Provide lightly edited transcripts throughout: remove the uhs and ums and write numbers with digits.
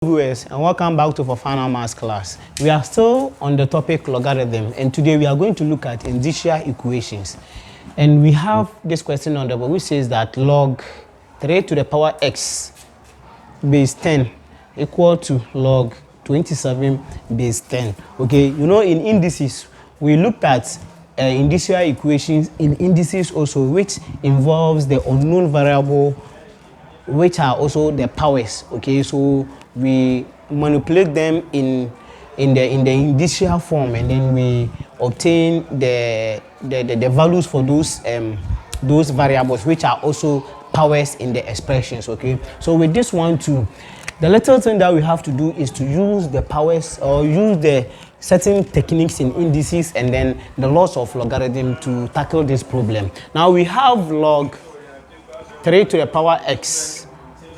Viewers, and welcome back to our final maths class. We are still on the topic logarithm, and today we are going to look at indicial equations. And we have this question on the board which says that log 3 to the power x base 10 equal to log 27 base 10. Okay, you know, in indices we looked at indicial equations in indices also, which involves the unknown variable, which are also the powers. Okay, so we manipulate them in the indicial form, and then we obtain the values for those variables, which are also powers in the expressions. Okay, so with this one too, the little thing that we have to do is to use the powers, or use the certain techniques in indices and then the laws of logarithm to tackle this problem. Now we have log 3 to the power x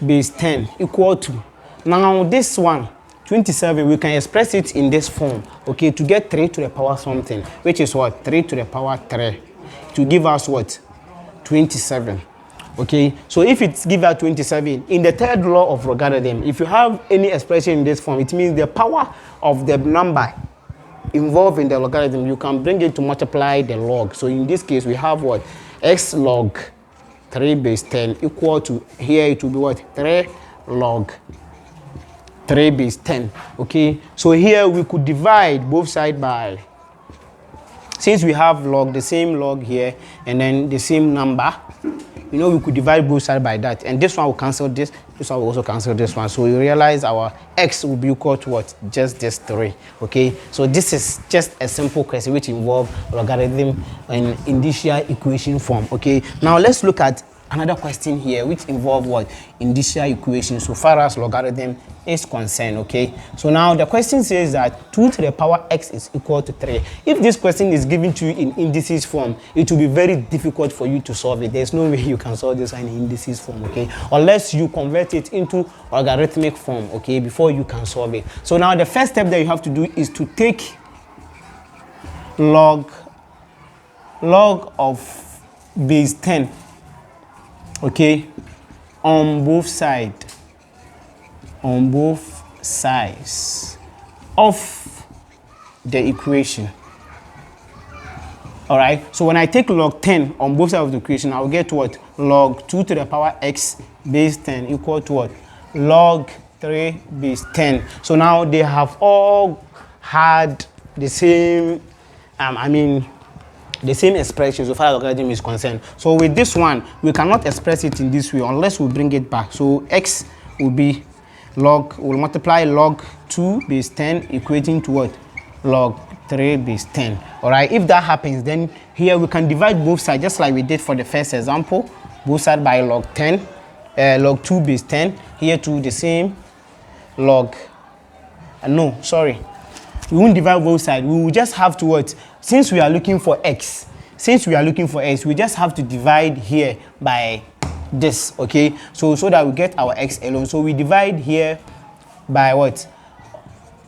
base 10 equal to, now this one 27, we can express it in this form, okay, to get 3 to the power something, which is what, 3 to the power 3, to give us what, 27. Okay, so if it's give us 27 in the third law of logarithm, if you have any expression in this form, it means the power of the number involved in the logarithm, you can bring it to multiply the log. So in this case we have what, x log 3 base 10 equal to, here it will be what, 3 log 3 base 10. Okay, so here we could divide both sides by, since we have log, the same log here and then the same number, you know, we could divide both sides by that, and this one will cancel this one will also cancel this one, so we realize our x will be equal to what, just this 3. Okay, so this is just a simple question which involves logarithm in indicial equation form. Okay, now let's look at another question here which involves what, indicial equation so far as logarithm is concerned. Okay, so now the question says that 2 to the power x is equal to 3. If this question is given to you in indices form, it will be very difficult for you to solve it. There's no way you can solve this in indices form, okay, unless you convert it into logarithmic form, okay, before you can solve it. So now the first step that you have to do is to take log of base 10, okay, on both sides of the equation. All right, so when I take log 10 on both sides of the equation, I'll get what, log 2 to the power x base 10 equal to what, log 3 base 10. So now they have all had the same the same expression so far as logarithm is concerned. So with this one, we cannot express it in this way unless we bring it back. So x will be log, will multiply log 2 base 10 equating to what, log 3 base 10. All right, if that happens, then here we can divide both sides just like we did for the first example, both sides by log 10, log 2 base 10. Here too the same, log, no, sorry, we won't divide both sides. We will just have to what, since we are looking for x, we just have to divide here by this, okay, so that we get our x alone. So we divide here by what,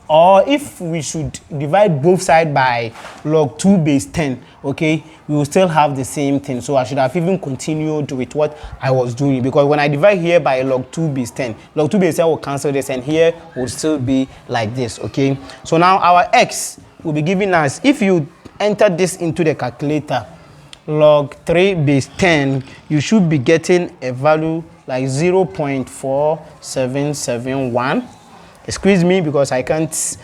or if we should divide both sides by log 2 base 10, okay, we will still have the same thing. So I should have even continued with what I was doing, because when I divide here by log 2 base 10, log 2 base 10 will cancel this, and here will still be like this. Okay, so now our x will be giving us, if you enter this into the calculator, log 3 base 10, you should be getting a value like 0.4771. Excuse me, because I can't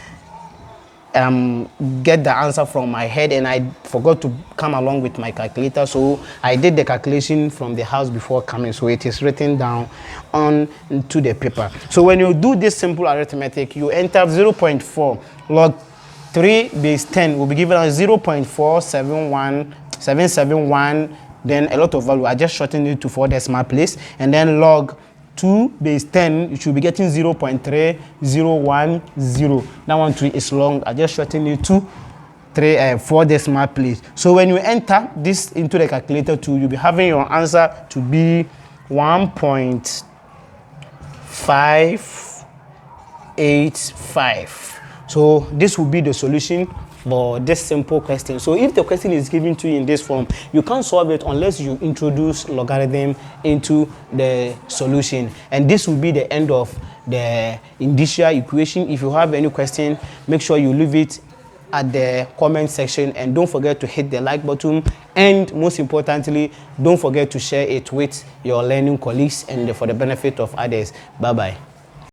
get the answer from my head, and I forgot to come along with my calculator, so I did the calculation from the house before coming, so it is written down onto the paper. So when you do this simple arithmetic, you enter 0.4, log 3 base 10 will be given as 0.471771, then a lot of value. I just shortened it to 4 decimal place, and then log 2 base 10, you should be getting 0.3010. That one too is long. I just shortened it to 4 decimal place. So when you enter this into the calculator too, you'll be having your answer to be 1.585. So this will be the solution for this simple question. So if the question is given to you in this form, you can't solve it unless you introduce logarithm into the solution. And this will be the end of the initial equation. If you have any question, make sure you leave it at the comment section, and don't forget to hit the like button, and most importantly, don't forget to share it with your learning colleagues and for the benefit of others. Bye bye.